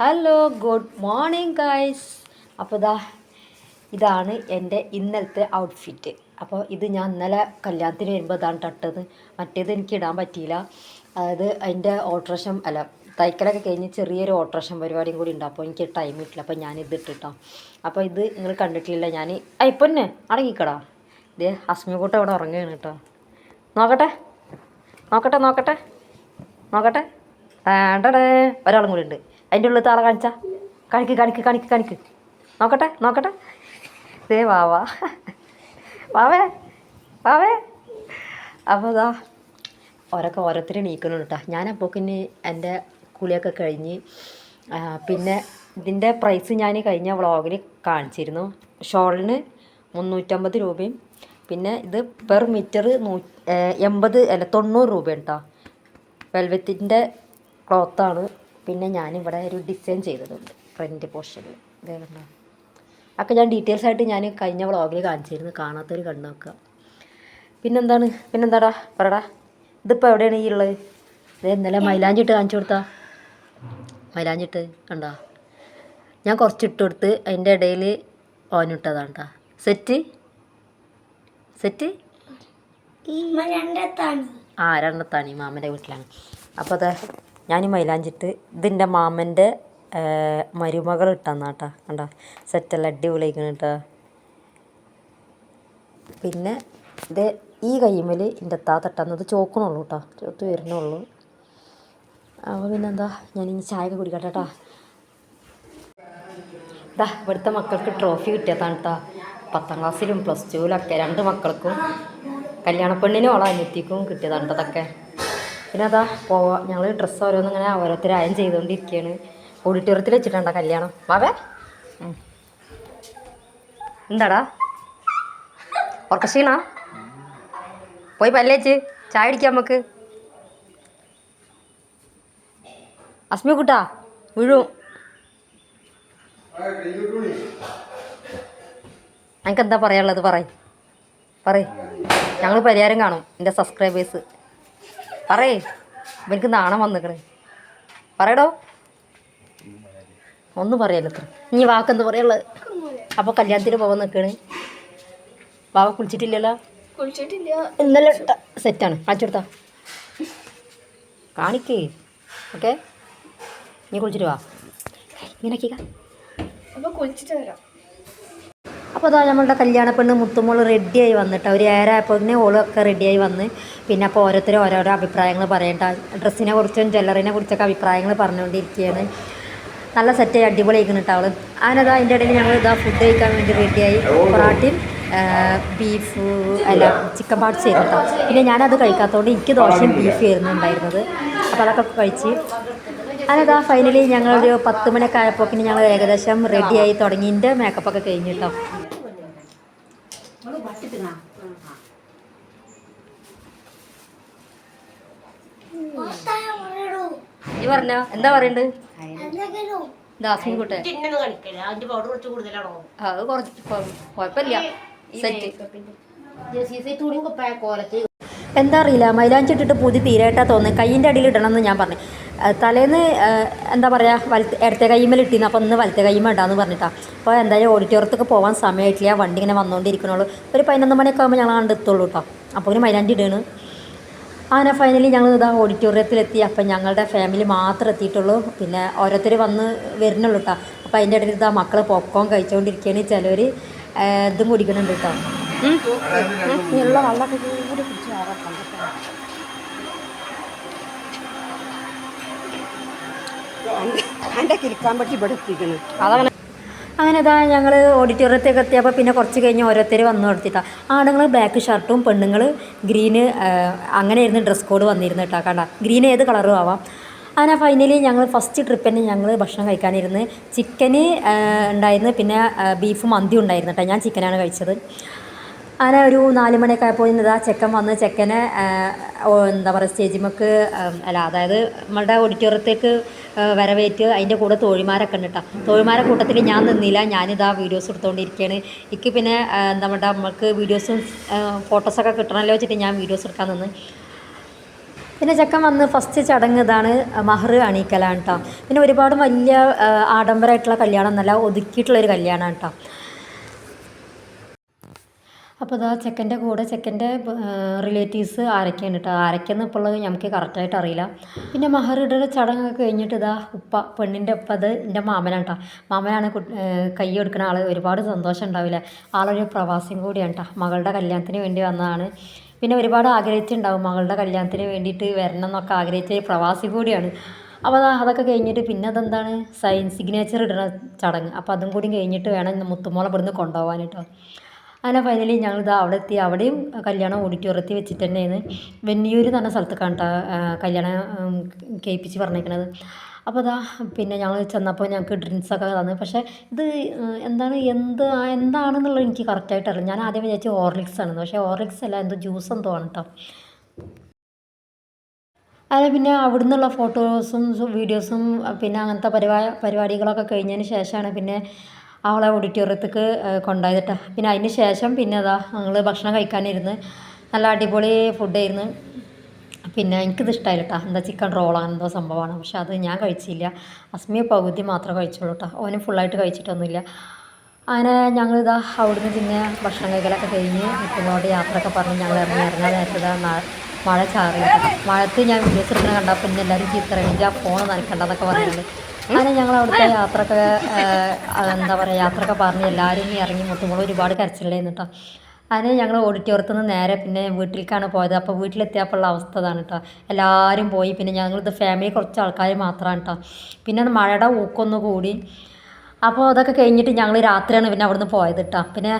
Hello good morning guys. അപ്പോൾ ഇതാണ് എൻ്റെ ഇന്നലത്തെ ഔട്ട്ഫിറ്റ്. അപ്പോൾ ഇത് ഞാൻ ഇന്നലെ കല്യാണത്തിന് വരുമ്പോൾ ഇതാണ് തട്ടത്. മറ്റേത് എനിക്ക് ഇടാൻ പറ്റിയില്ല. അതായത് അതിൻ്റെ ഓൾട്രേഷൻ അല്ല തയ്ക്കലൊക്കെ കഴിഞ്ഞ് ചെറിയൊരു ഓൾട്രേഷൻ പരിപാടിയും കൂടി ഉണ്ട്. അപ്പോൾ എനിക്ക് ടൈം കിട്ടില്ല. അപ്പോൾ ഞാൻ ഇത് ഇട്ടിട്ടോ. അപ്പോൾ ഇത് നിങ്ങൾ കണ്ടിട്ടില്ല. ഞാൻ ഇപ്പം തന്നെ അടങ്ങിക്കടാ. ഇതേ അസ്മികൂട്ട അവിടെ ഉറങ്ങുകയാണ് കേട്ടോ. നോക്കട്ടെ നോക്കട്ടെ നോക്കട്ടെ നോക്കട്ടെ. വേണ്ടടേ ഒരാളും കൂടി ഉണ്ട്. അതിൻ്റെ ഉള്ളിൽ താളെ കാണിച്ചാ കാണിക്ക് കാണിക്ക് കാണിക്ക് കാണിക്ക്. നോക്കട്ടെ നോക്കട്ടെ. ദേ വാവാ വാവേ വാവേ. അപ്പോൾ ഓരോരുത്തരും നീക്കണം കേട്ടോ. ഞാനപ്പോക്കിന് എൻ്റെ കുളിയൊക്കെ കഴിഞ്ഞ് പിന്നെ ഇതിൻ്റെ പ്രൈസ് ഞാൻ കഴിഞ്ഞ വ്ളോഗിൽ കാണിച്ചിരുന്നു. ഷോളിന് 350 രൂപയും പിന്നെ ഇത് പെർ മീറ്റർ 90 രൂപ കേട്ടോ. വെൽവെറ്റിൻ്റെ ക്ലോത്താണ്. പിന്നെ ഞാനിവിടെ ഒരു ഡിസൈൻ ചെയ്തതുണ്ട് ഫ്രണ്ട് പോർഷനിൽ. ഇതേ കണ്ടോ. ഒക്കെ ഞാൻ ഡീറ്റെയിൽസ് ആയിട്ട് ഞാൻ കഴിഞ്ഞ വ്ളോഗിൽ കാണിച്ചിരുന്നു. കാണാത്തവർ കണ്ടു നോക്കുക. പിന്നെന്താടാ പറടാ. ഇതിപ്പോൾ എവിടെയാണ് ഈ ഉള്ളത്? ഇതേ ഇന്നലെ മൈലാഞ്ചിട്ട് കാണിച്ചു കൊടുത്താ. മൈലാഞ്ചിട്ട് കണ്ടോ. ഞാൻ കുറച്ച് ഇട്ട് കൊടുത്ത് അതിൻ്റെ ഇടയിൽ ഓനിട്ടതാണ് കേട്ടോ. സെറ്റ് രണ്ടത്താണി മാമൻ്റെ വീട്ടിലാണ്. അപ്പോൾ ഞാൻ മൈലാഞ്ചിട്ട് ഇതിൻ്റെ മാമൻ്റെ മരുമകൾ ഇട്ടാന്നാ കേട്ടോ. കണ്ടോ സെറ്റെല്ലാം അടിപൊളിയാക്കണം കേട്ടോ. പിന്നെ ഇത് ഈ കയ്യുമ്മൽ എൻ്റെ തട്ടുന്നത് ചോക്കണുള്ളൂ കേട്ടോ. ചോത്ത് വരുന്നുള്ളൂ. അപ്പോൾ പിന്നെന്താ ഞാനിനി ചായ ഒക്കെ കുടിക്കട്ടെ കേട്ടോ. ഇവിടുത്തെ മക്കൾക്ക് ട്രോഫി കിട്ടിയതാണ് കേട്ടോ. 10ാം ക്ലാസ്സിലും +2 2 മക്കൾക്കും കല്യാണപ്പെണ്ണിനും അനിയത്തിക്കും കിട്ടിയതാണ് കേട്ടോ അതൊക്കെ. പിന്നെ ഞങ്ങൾ ഡ്രസ്സ് ഓരോന്നിങ്ങനെ ഓരോരുത്തർ അയൺ ചെയ്തുകൊണ്ടിരിക്കുകയാണ്. ഓഡിറ്റോറിയത്തിൽ വെച്ചിട്ടുണ്ടോ കല്യാണം. വാവേ എന്താടാ ഉറക്കക്ഷീണ? പോയി പല്ലേച്ച് ചായ അടിക്കാം നമുക്ക്. അസ്മി കുട്ടാ വീഴും. എനിക്കെന്താ പറയാനുള്ളത് പറയ്. ഞങ്ങൾ പരിഹാരം കാണും എൻ്റെ സബ്സ്ക്രൈബേഴ്സ്. പറയേ. എനിക്ക് നാണം വന്നിക്കണേ. പറയടോ. ഒന്നും പറയാലോ അത്ര. ഇനി വാക്കെന്ത് പറയുള്ളത്? അപ്പോൾ കല്യാണത്തിന് പോകാൻ നിൽക്കണ്. വാവ കുളിച്ചിട്ടില്ലല്ലോ? ഇന്നലെ സെറ്റാണ്. കാണിച്ചു കൊടുത്താ കാണിക്കേ. ഓക്കെ നീ കുളിച്ചിട്ട് വാ. ഇങ്ങനെ അപ്പോൾ കുളിച്ചിട്ട് വരാം. അപ്പോൾ നമ്മളുടെ കല്യാണ പെണ്ണ് മുത്തുമോൾ റെഡിയായി വന്നിട്ട് ഒരു ഏരായപ്പോഴേ ഓളൊക്കെ റെഡിയായി വന്ന്. പിന്നെ അപ്പോൾ ഓരോരുത്തരും ഓരോരോ അഭിപ്രായങ്ങൾ പറയണ്ട. ഡ്രസ്സിനെ കുറിച്ചും ജ്വല്ലറിനെ കുറിച്ചൊക്കെ അഭിപ്രായങ്ങൾ പറഞ്ഞുകൊണ്ടിരിക്കുകയാണ്. നല്ല സെറ്റായി അടിപൊളിയായിരിക്കുന്നു കേട്ടോ അവൾ. അതിനതാ അതിൻ്റെ ഇടയിൽ ഞങ്ങൾ ഫുഡ് കഴിക്കാൻ വേണ്ടി റെഡിയായി. പൊറാട്ടയും ബീഫ് ചിക്കൻ പാർട്സ് ആയിരുന്നു കേട്ടോ. പിന്നെ ഞാനത് കഴിക്കാത്തതുകൊണ്ട് എനിക്ക് ദോശയും ബീഫ് ആയിരുന്നു ഉണ്ടായിരുന്നത്. അപ്പോൾ അതൊക്കെ കഴിച്ച് അതിനതാ ഫൈനലി ഞങ്ങളൊരു 10 മണിയൊക്കെ ആയപ്പോക്കിന് ഞങ്ങൾ ഏകദേശം റെഡിയായി തുടങ്ങിൻ്റെ മേക്കപ്പൊക്കെ കഴിഞ്ഞു കേട്ടോ. നീ പറഞ്ഞോ എന്താ പറയണ്ട്? ദാസ്മിൻകുട്ടെ അത് കുറച്ച് കുഴപ്പമില്ല. എന്താ അറിയില്ല മൈലാഞ്ചി ഇട്ടിട്ട് പൂതി തീരായിട്ടാ തോന്നുന്നത്. കയ്യിൻ്റെ അടിയിൽ ഇടണമെന്ന് ഞാൻ പറഞ്ഞു. തലേന്ന് എന്താ പറയുക ഇടത്തെ കൈമേൽ ഇട്ടിരുന്നു. അപ്പോൾ ഒന്ന് വലത്തെ കൈമ ഇടാന്ന് പറഞ്ഞിട്ടാണ്. അപ്പോൾ എന്തായാലും ഓഡിറ്റോറിയത്തൊക്കെ പോകാൻ സമയമായിട്ടില്ല. വണ്ടി ഇങ്ങനെ വന്നുകൊണ്ടിരിക്കണുള്ളൂ. ഒരു 11 മണിയൊക്കെ ആകുമ്പോൾ ഞങ്ങൾ കണ്ട് എത്തുള്ളൂ കേട്ടോ. അപ്പോൾ ഒരു മൈലാഞ്ചി ഇടുകയാണ്. അങ്ങനെ ഫൈനലി ഞങ്ങൾ ഓഡിറ്റോറിയത്തിലെത്തി. അപ്പം ഞങ്ങളുടെ ഫാമിലി മാത്രം എത്തിയിട്ടുള്ളൂ. പിന്നെ ഓരോരുത്തർ വന്ന് വരുന്നുള്ളൂ കേട്ടോ. അപ്പോൾ അതിൻ്റെ ഇടയിൽ മക്കൾ പോപ്കോൺ കഴിച്ചുകൊണ്ടിരിക്കുകയാണ്. ചിലവർ ഇതും കുടിക്കുന്നുണ്ട് കേട്ടോ. ഉള്ള വെള്ളമൊക്കെ കൂടി കുടിച്ച് അതിൻ്റെ കിരിക്കാൻ പറ്റി ഇവിടെ എത്തിക്കണം. അതങ്ങനെ അങ്ങനെ ഞങ്ങൾ ഓഡിറ്റോറിയത്തേക്ക് എത്തിയപ്പോൾ പിന്നെ കുറച്ച് കഴിഞ്ഞ് ഓരോരുത്തർ വന്നു കൊടുത്തിട്ടാണ്. ആണുങ്ങൾ ബ്ലാക്ക് ഷർട്ടും പെണ്ണുങ്ങൾ ഗ്രീന് അങ്ങനെയായിരുന്നു ഡ്രസ് കോഡ് വന്നിരുന്നു കേട്ടോ. കണ്ട ഗ്രീൻ ഏത് കളറും ആവാം. അങ്ങനെ ഫൈനലി ഞങ്ങൾ ഫസ്റ്റ് ട്രിപ്പിന് ഞങ്ങൾ ഭക്ഷണം കഴിക്കാനിരുന്ന്. ചിക്കന് ഉണ്ടായിരുന്നു. പിന്നെ ബീഫ് മന്തി ഉണ്ടായിരുന്നു കേട്ടോ. ഞാൻ ചിക്കനാണ് കഴിച്ചത്. അങ്ങനെ ഒരു 4 മണിയൊക്കെ ആയപ്പോൾ ചെക്കൻ വന്ന് ചെക്കനെ എന്താ പറയുക സ്റ്റേജിമക്ക് അതായത് നമ്മളുടെ ഓഡിറ്റോറിയത്തേക്ക് വരവേറ്റ് അതിൻ്റെ കൂടെ തോഴിമാരൊക്കെ ഉണ്ട് കേട്ടോ. തോഴിമാരെ കൂട്ടത്തിൽ ഞാൻ നിന്നില്ല. ഞാനിതാ വീഡിയോസ് എടുത്തുകൊണ്ടിരിക്കുകയാണ്. എനിക്ക് പിന്നെ എന്താ പറയുക നമുക്ക് വീഡിയോസും ഫോട്ടോസൊക്കെ കിട്ടണമല്ലോ വെച്ചിട്ട് ഞാൻ വീഡിയോസ് എടുക്കാൻ നിന്ന്. പിന്നെ ചെക്കൻ വന്ന് ഫസ്റ്റ് ചടങ്ങ് ഇതാണ്, മഹർ അണിയിക്കലാണ് കേട്ടോ. പിന്നെ ഒരുപാട് വലിയ ആഡംബരമായിട്ടുള്ള കല്യാണം എന്നല്ല, ഒതുക്കിയിട്ടുള്ളൊരു കല്യാണമാണ് കേട്ടോ. അപ്പോൾ ഇതാ ചെക്കൻ്റെ കൂടെ ചെക്കൻ്റെ റിലേറ്റീവ്സ് ആരൊക്കെയാണ് കേട്ടോ, ആരൊക്കെയെന്ന് ഇപ്പോൾ ഉള്ളത് നമുക്ക് കറക്റ്റായിട്ട് അറിയില്ല. പിന്നെ മഹറിയുടെ ചടങ്ങൊക്കെ കഴിഞ്ഞിട്ട് ഇതാ പെണ്ണിൻ്റെ ഉപ്പ അത് എൻ്റെ മാമനാണ് കേട്ടോ. മാമനാണ് കൈ കൊടുക്കുന്ന ആൾ. ഒരുപാട് സന്തോഷം ഉണ്ടാവില്ല. ആളൊരു പ്രവാസിയും കൂടിയാണ് കേട്ടോ. മകളുടെ കല്യാണത്തിന് വേണ്ടി വന്നതാണ്. പിന്നെ ഒരുപാട് ആഗ്രഹിച്ചിട്ടുണ്ടാവും മകളുടെ കല്യാണത്തിന് വേണ്ടിയിട്ട് വരണം എന്നൊക്കെ ആഗ്രഹിച്ച പ്രവാസി കൂടിയാണ്. അപ്പോൾ അതൊക്കെ കഴിഞ്ഞിട്ട് പിന്നെ അതെന്താണ് സിഗ്നേച്ചർ ഇടുന്ന ചടങ്ങ്. അപ്പോൾ അതും കൂടി കഴിഞ്ഞിട്ട് വേണം മുത്തുമോളെ ഇവിടുന്ന് കൊണ്ടുപോകാൻ കേട്ടോ. അങ്ങനെ ഫൈനലി ഞങ്ങളിത് അവിടെ എത്തി. അവിടെയും കല്യാണം ഓഡിറ്റോറിയത്തിൽ വെച്ചിട്ട് തന്നെയാണ്, വെന്നിയൂർ എന്ന് പറഞ്ഞ സ്ഥലത്തേക്കാണ് കേട്ടോ കല്യാണം കേൾപ്പിച്ച് പറഞ്ഞേക്കണത്. അപ്പോൾ പിന്നെ ഞങ്ങൾ ചെന്നപ്പോൾ ഞങ്ങൾക്ക് ഡ്രിങ്ക്സൊക്കെ തന്നു. പക്ഷേ ഇത് എന്താണെന്നുള്ളത് എനിക്ക് കറക്റ്റായിട്ട് അറിയില്ല. ഞാൻ ആദ്യം വിചാരിച്ചു ഹോർലിക്സ് ആണെന്ന്. പക്ഷേ ഹോർലിക്സ് അല്ല, എന്തോ ജ്യൂസ് എന്തോ ആണ് കേട്ടോ. അത് പിന്നെ അവിടെ നിന്നുള്ള ഫോട്ടോസും വീഡിയോസും പിന്നെ അങ്ങനത്തെ പരിപാടികളൊക്കെ കഴിഞ്ഞതിന് ശേഷമാണ് പിന്നെ അവളെ ഓഡിറ്റോറിയത്തേക്ക് കൊണ്ടുപോയത് കേട്ടോ. പിന്നെ അതിന് ശേഷം പിന്നെ ഞങ്ങൾ ഭക്ഷണം കഴിക്കാനിരുന്ന്. നല്ല അടിപൊളി ഫുഡായിരുന്നു. പിന്നെ എനിക്കിത് ഇഷ്ടമായില്ല കേട്ടോ. എന്താ ചിക്കൻ റോളാണ് എന്തോ സംഭവമാണ്. പക്ഷെ അത് ഞാൻ കഴിച്ചില്ല. അസ്മിയ പകുതി മാത്രമേ കഴിച്ചുള്ളൂ കേട്ടോ. ഓന് ഫുള്ളായിട്ട് കഴിച്ചിട്ടൊന്നുമില്ല. അങ്ങനെ ഞങ്ങളിതാ അവിടുന്ന് പിന്നെ ഭക്ഷണം കഴിക്കലൊക്കെ കഴിഞ്ഞ് മുത്തുമോളോട് യാത്രയൊക്കെ പറഞ്ഞ് ഞങ്ങൾ ഇറങ്ങാൻ നേരത്തെ മഴ ചാറി. മഴത്ത് ഞാൻ വീഡിയോസ് എടുക്കുന്ന കണ്ടപ്പോൾ പിന്നെ എല്ലാവരും ചീത്ത ഇറങ്ങി ആ ഫോൺ നനക്കണ്ടെന്നൊക്കെ പറഞ്ഞിട്ടുണ്ട്. അങ്ങനെ ഞങ്ങൾ അവിടുത്തെ യാത്രയൊക്കെ യാത്രയൊക്കെ പറഞ്ഞ് എല്ലാവരും ഇറങ്ങി. മുത്തുമോൾ ഒരുപാട് കരച്ചിലുണ്ടായിരുന്നു കേട്ടോ. അതിന് ഞങ്ങൾ ഓഡിറ്റോറിയത്തിൽ നിന്ന് നേരെ പിന്നെ വീട്ടിലേക്കാണ് പോയത്. അപ്പോൾ വീട്ടിലെത്തിയപ്പോഴുള്ള അവസ്ഥ ഇതാണ് കേട്ടോ. എല്ലാവരും പോയി. പിന്നെ ഞങ്ങളിത് ഫാമിലി കുറച്ച് ആൾക്കാർ മാത്രമാണ് കേട്ടോ. പിന്നെ മഴയുടെ ഊക്കൊന്നു കൂടി. അപ്പോൾ അതൊക്കെ കഴിഞ്ഞിട്ട് ഞങ്ങൾ രാത്രിയാണ് പിന്നെ അവിടുന്ന് പോയത് കേട്ടോ. പിന്നെ